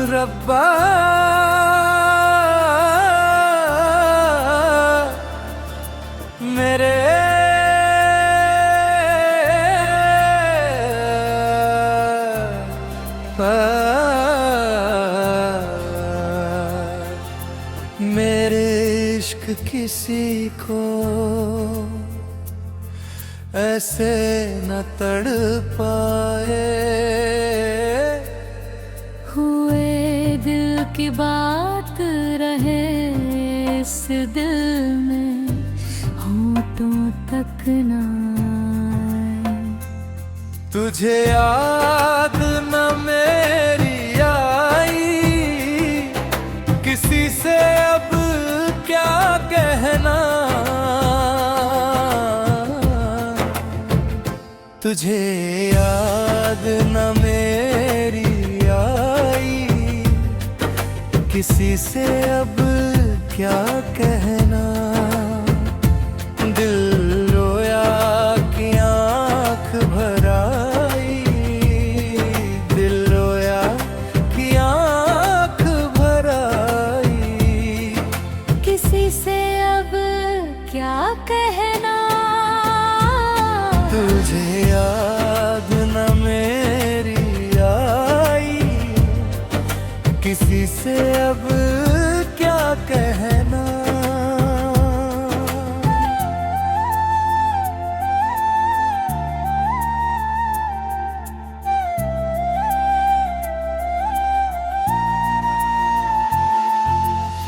रब्बा मेरे मेरे इश्क किसी को ऐसे न तड़पाए, हुए दिल की बात रहे इस दिल में होठों तक ना आए। तुझे याद न मेरी आई, किसी से अब क्या कहना। तुझे याद न मेरी आई, किसी से अब क्या कहना। दिल रोया कि आँख भर आई, दिल रोया कि आँख भर आई। किसी से अब क्या कहना। तुझे याद न मेरी आई, किसी से अब क्या कहना।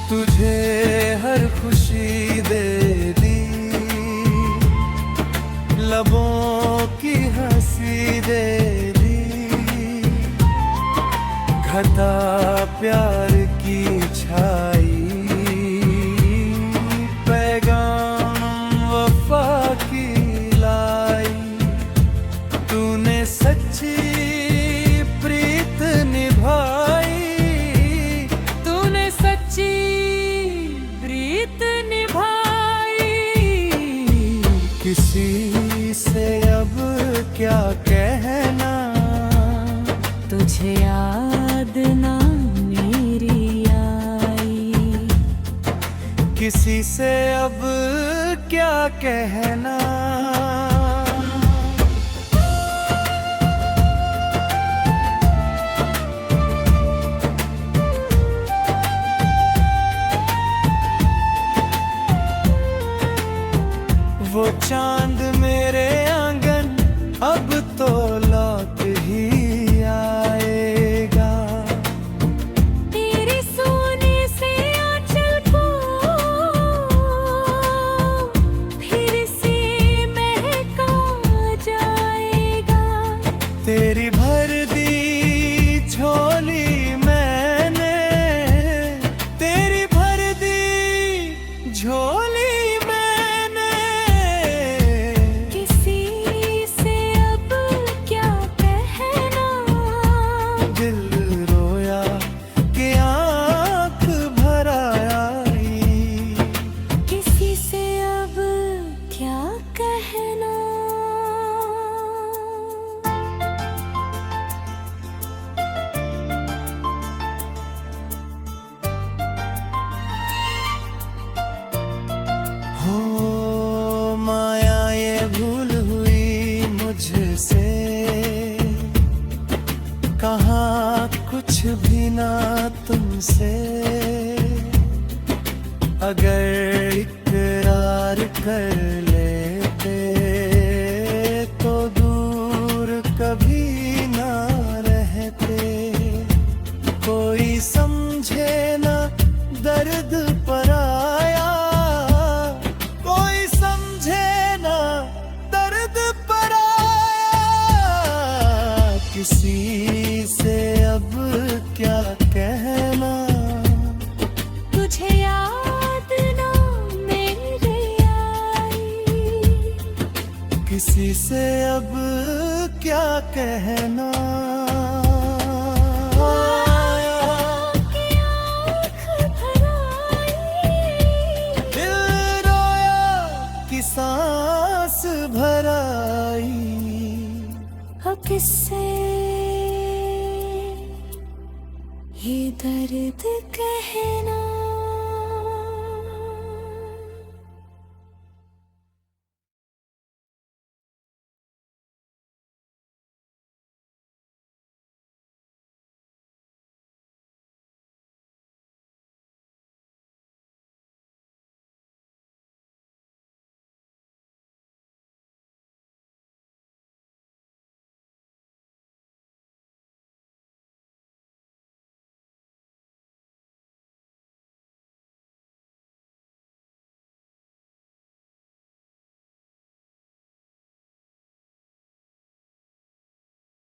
तुझे हर खुशी दे दी, लबों की हंसी दे दी, घटा प्यार की छाई, पैगाम वफा की लाई। तूने सच्ची प्रीत निभाई, तूने सच्ची प्रीत निभाई। किसी से अब क्या कहना। तुझे याद ना मेरी आई, किसी से अब क्या कहना। वो चांद मेरे आंगन अब तो लौट ही आएगा। तेरे सोने से आंचल को फिर से महका जाएगा। तेरी भर दी झोली मैंने, तेरी भर दी झोली। हो माया ये भूल हुई मुझसे, कहाँ कुछ भी ना तुमसे। अगर इकरार कर लेते तो दूर कभी ना रहते। कोई समझे ना दर्द पराया, कोई समझे ना दर्द पराया। किसी से अब क्या कहना। तुझे याद ना मेरी आई, किसी से अब क्या कहना। सांस भराई, अब किससे ये कहना